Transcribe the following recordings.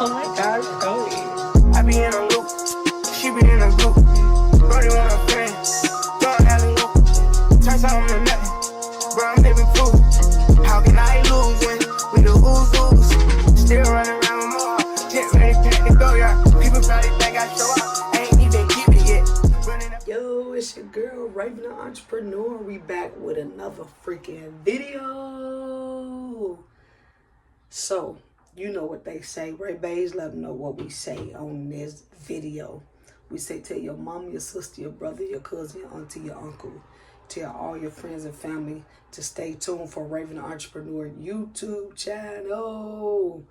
Oh my gosh, Chloe. I be in a loop, she be in a group. Running with her friend, throwing alley loop. Turn something to nothing, bro, I'm living proof. How can I lose when we the ooze? Still running around with more, get ready, pack to go, yeah. People probably think I show up, I ain't even give it yet. Running up. Yo, it's your girl, Raven the Entrepreneur. We back with another freaking video. So, you know what they say. Ray Bays, let them know what we say on this video. We say tell your mom, your sister, your brother, your cousin, your auntie, your uncle. Tell all your friends and family to stay tuned for Raven the Entrepreneur YouTube channel.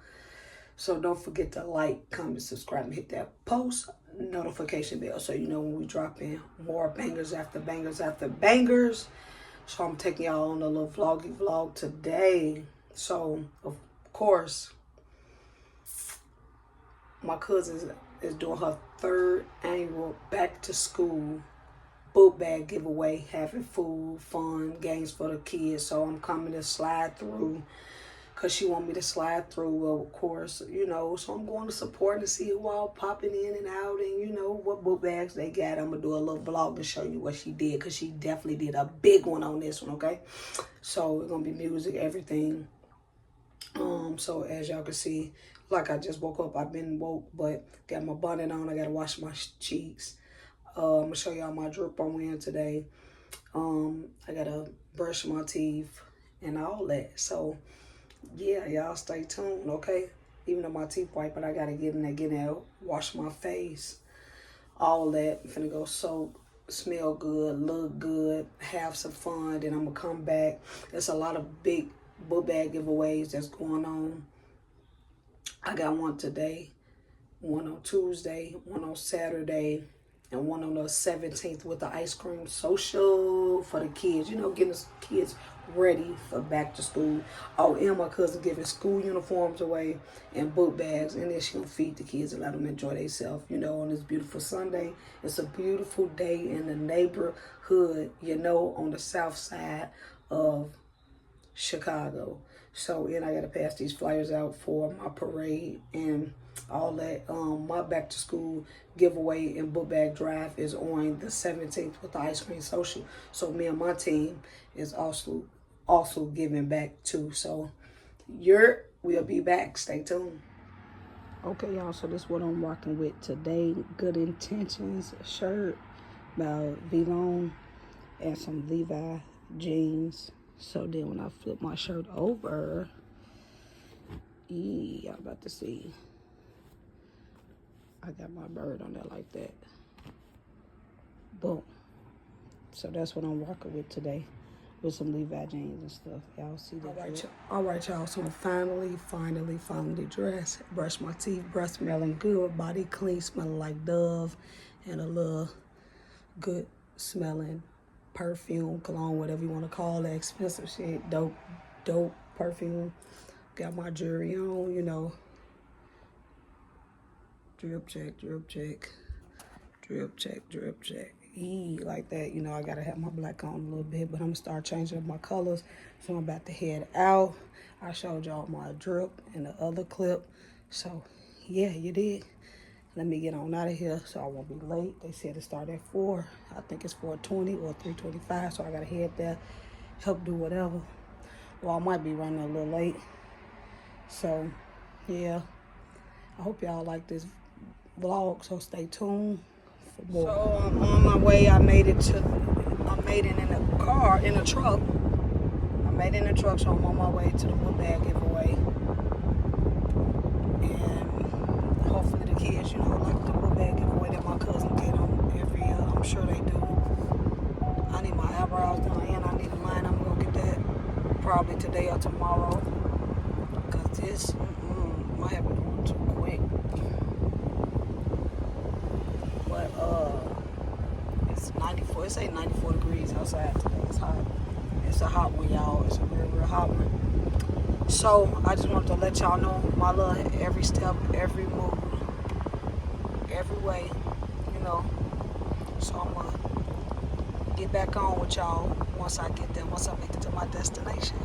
So don't forget to like, comment, subscribe, and hit that post notification bell so you know when we drop in more bangers after bangers after bangers. So I'm taking y'all on a little vloggy vlog today. So of course, my cousin is doing her 3rd annual back to school book bag giveaway, having food, fun, games for the kids. So I'm coming to slide through because she want me to slide through, well, of course, you know. So I'm going to support and see who all popping in and out and, you know, what book bags they got. I'm going to do a little vlog and show you what she did because she definitely did a big one on this one, okay? So it's going to be music, everything. So as y'all can see, like I just woke up. I've been woke, but got my bonnet on. I got to wash my cheeks. I'm going to show y'all my drip I'm wearing today. I got to brush my teeth and all that. So, yeah, y'all stay tuned, okay? Even though my teeth white, but I got to get in there, wash my face, all that. I'm finna go soak, smell good, look good, have some fun. Then I'm going to come back. There's a lot of big book bag giveaways that's going on. I got one today, one on Tuesday, one on Saturday, and one on the 17th with the ice cream social for the kids. You know, getting the kids ready for back to school. Oh, and my cousin giving school uniforms away and book bags. And then she gonna feed the kids and let them enjoy themselves, you know, on this beautiful Sunday. It's a beautiful day in the neighborhood, you know, on the south side of Chicago. So, and I gotta pass these flyers out for my parade and all that. My back to school giveaway and book bag drive is on the 17th with the ice cream social. So me and my team is also giving back too. So we'll be back. Stay tuned. Okay, y'all, so this is what I'm rocking with today. Good Intentions shirt by V-Long and some Levi jeans. So then when I flip my shirt over, y'all about to see, I got my bird on there like that. Boom. So that's what I'm rocking with today, with some Levi jeans and stuff. Y'all see that? All right, y'all. So I'm finally dressed. Brush my teeth, breath smelling good, body clean, smelling like Dove, and a little good smelling perfume, cologne, whatever you want to call it, expensive shit, dope perfume. Got my jewelry on, you know. Drip check, drip check, drip check, drip check. Like that, you know. I gotta have my black on a little bit, but I'm gonna start changing up my colors. So I'm about to head out. I showed y'all my drip in the other clip. So yeah, you did. Let me get on out of here so I won't be late. They said it started at 4. I think it's 4:20 or 3:25, so I gotta head there, help do whatever. Well, I might be running a little late. So, yeah. I hope y'all like this vlog, so stay tuned for more. So, I'm on my way. I made it in the car, in the truck. I made it in the truck, so I'm on my way to the book bag giveaway. And hopefully the kids, you know, like the book bag giveaway that my cousin did on every year. I'm sure they do. I need my eyebrows done and I need mine. I'm gonna get that probably today or tomorrow. Cause this might have been going too quick. But it's 94. It's 94 degrees outside today. It's hot. It's a hot one, y'all. It's a real hot one. So I just wanted to let y'all know my little every step, every move, every way, you know. So I'm gonna get back on with y'all once I get there, once I make it to my destination.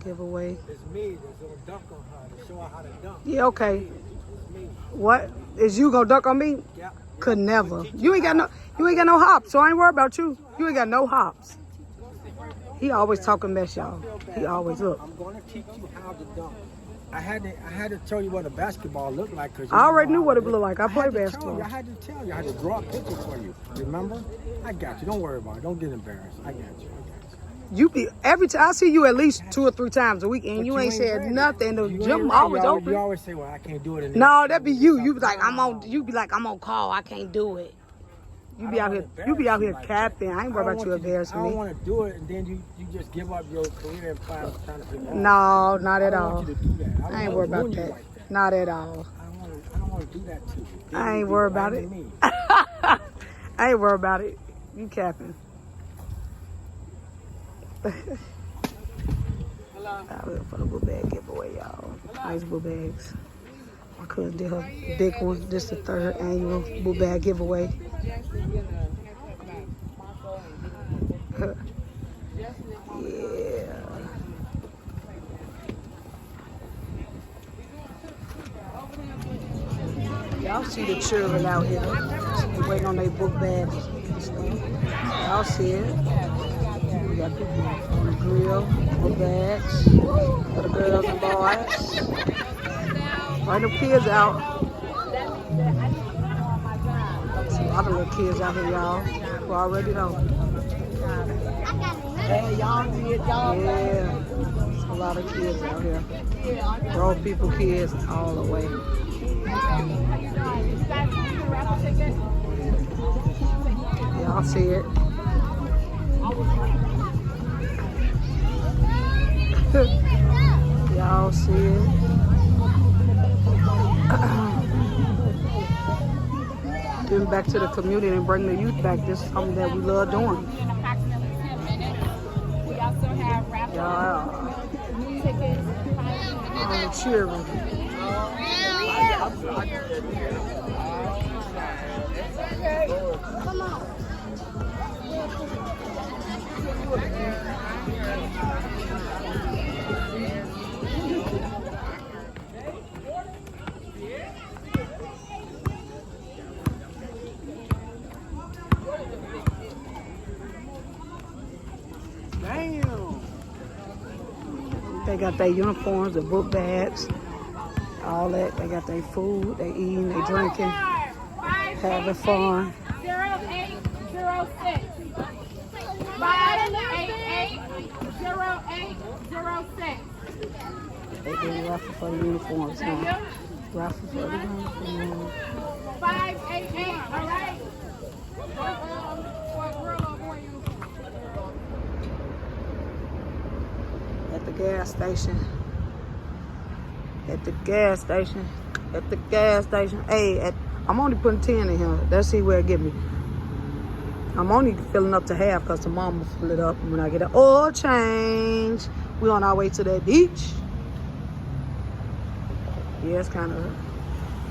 giveaway. It's me that's gonna dunk on her to show her how to dunk. Yeah, okay. It's me. What? Is you gonna dunk on me? Yeah. Could never. You ain't got no hops, so I ain't worried about you. You ain't got no hops. He always talking mess, y'all. He always look. I'm gonna teach you how to dunk. I had to tell you what a basketball looked like. Cause I already knew what it looked like. I play basketball. I had to tell you. I had to draw a picture for you. Remember? I got you. Don't worry about it. Don't get embarrassed. I got you. You be every time I see you at least 2 or 3 times a week, and you ain't said nothing. The gym always open. You always say, "Well, I can't do it." No, that be you. You be like, I'm on. You be like, I'm on call. I can't do it. You be out here. You be out here capping. I ain't worried about you embarrassing me. I don't want to do it, and then you just give up your career and trying to figure it out. No, not at I all. don't want you to do that. I ain't worried about that. Like that. Not at all. I don't want to do that to you. I ain't worried about it. I ain't worried about it. You capping. I went for the book bag giveaway, y'all. Nice book bags. My cousin did her big one. This is the 3rd annual book bag giveaway. Yeah. Y'all see the children out here waiting on their book bags and stuff. Y'all see it. We got people on the grill, book bags for the girls and boys. Right, the kids out. There's a lot of little kids out here, y'all, who already know. Hey, y'all did, y'all. Yeah, there's a lot of kids out here. Grown people, kids, all the way. Y'all see it. Y'all see it. Giving back to the community and bring the youth back. This is something that we love doing. In approximately 10 minutes. We also have raffle tickets. All the children. Come on. They got their uniforms, the book bags, all that. They got their food, they eating, they drinking, having fun. 0806. 5880806. They did raffle for the uniforms now. Raffle for the uniforms. 588, all right? At the gas station. At the gas station. At the gas station. Hey, I'm only putting 10 in here. Let's see where it get me. I'm only filling up to half because the mom will fill it up when I get an oil change. We on our way to that beach. Yeah, it's kind of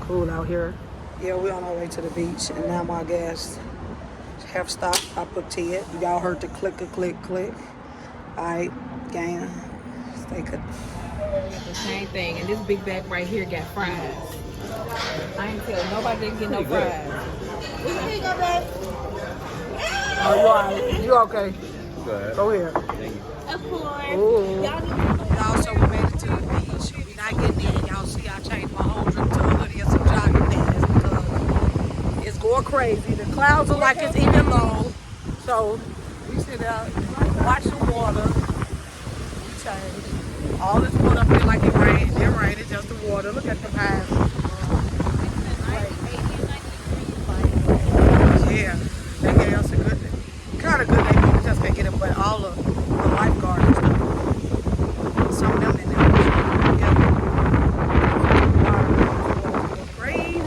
cool out here. Yeah, we on our way to the beach, and now my gas have stopped. I put 10. Y'all heard the click. All right, gang. Stay good. The same thing, and this big bag right here got fries. I ain't tell nobody didn't get no fries. Where you go, babe? Oh, you all right? You okay? Good. Go here. Of course. Ooh. Y'all So we made it to the beach. We not getting in. Y'all see I changed my whole drip to a hoodie and some jogging pants because it's going crazy. The clouds are like it's even low. So we sit there, watch the water. We change. All this water up here like it rained. It didn't rain. It's just the water. Look at the pines. Yeah. They gave us a good, kind of good day. We just can't get it, but all the lifeguards and stuff. Some of them in there. Yeah. Crazy.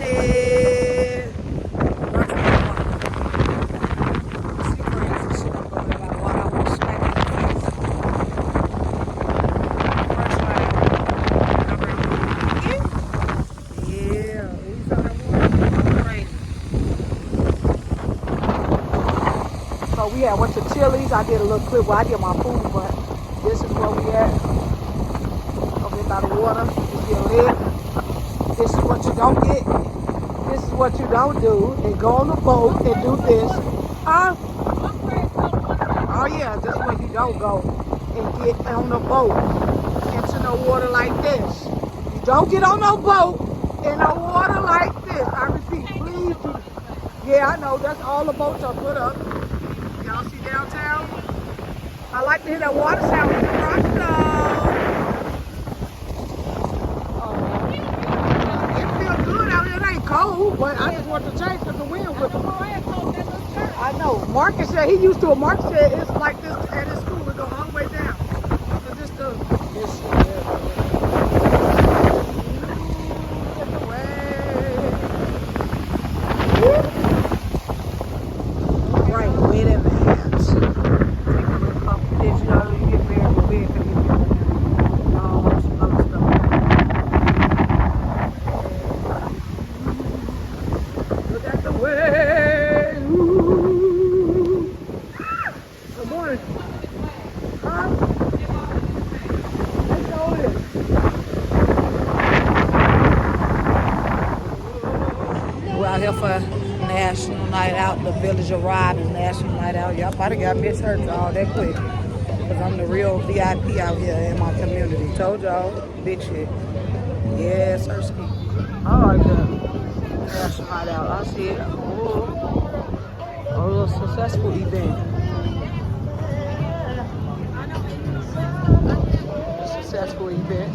So we had went to Chili's. I did a little clip where I get my food, but this is where we at. lot of water. You get lit. This is what you don't get. This is what you don't do. And go on the boat and do this. Oh yeah, this is where you don't go and get on the boat into no water like this. You don't get on no boat in no water like this. I repeat, please do. Yeah, I know, that's all the boats are put up. Y'all see downtown? I like to hear that water sound with the crocodile. It feels good out here. It ain't cold, but I just want to change because the wind with it. I know. Marcus said he used to it. Marcus said it's like this at his school. It go all the way down. So this the right, wait a minute. Take a little couple pictures. You know, you get married with bed because you get all those other stuff. Look at the way. Ooh. Good morning. Huh? Let's go in. We're out here for National Night Out, the Village of Robins National Night Out. Y'all probably got misheard all that quick. Because I'm the real VIP out here in my community. Told y'all, big shit. Yes, Sirski. I like that. National Night Out. I see it. Ooh. A little successful event. Successful event.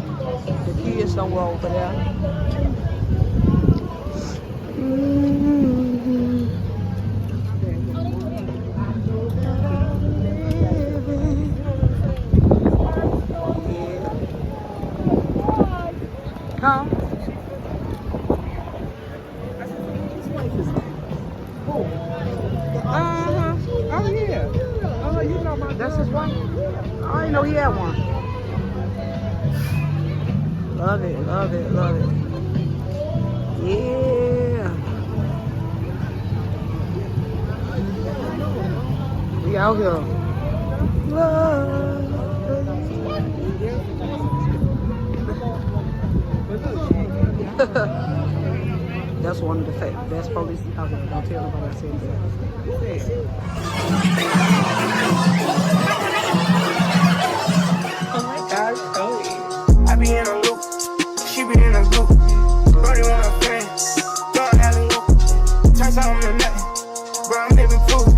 The kids somewhere over there. Huh? Oh yeah. Oh, you know my. That's his wife. I didn't know he had one. Love it, love it, love it. Yeah. We out here. Love. That's one of the best police out there. Don't tell nobody I said that. Oh my gosh, Chloe. I be in a loop, she be in a loop. Brody want a friend, go alley loop. Turns out I'm the nothing, but I'm living proof.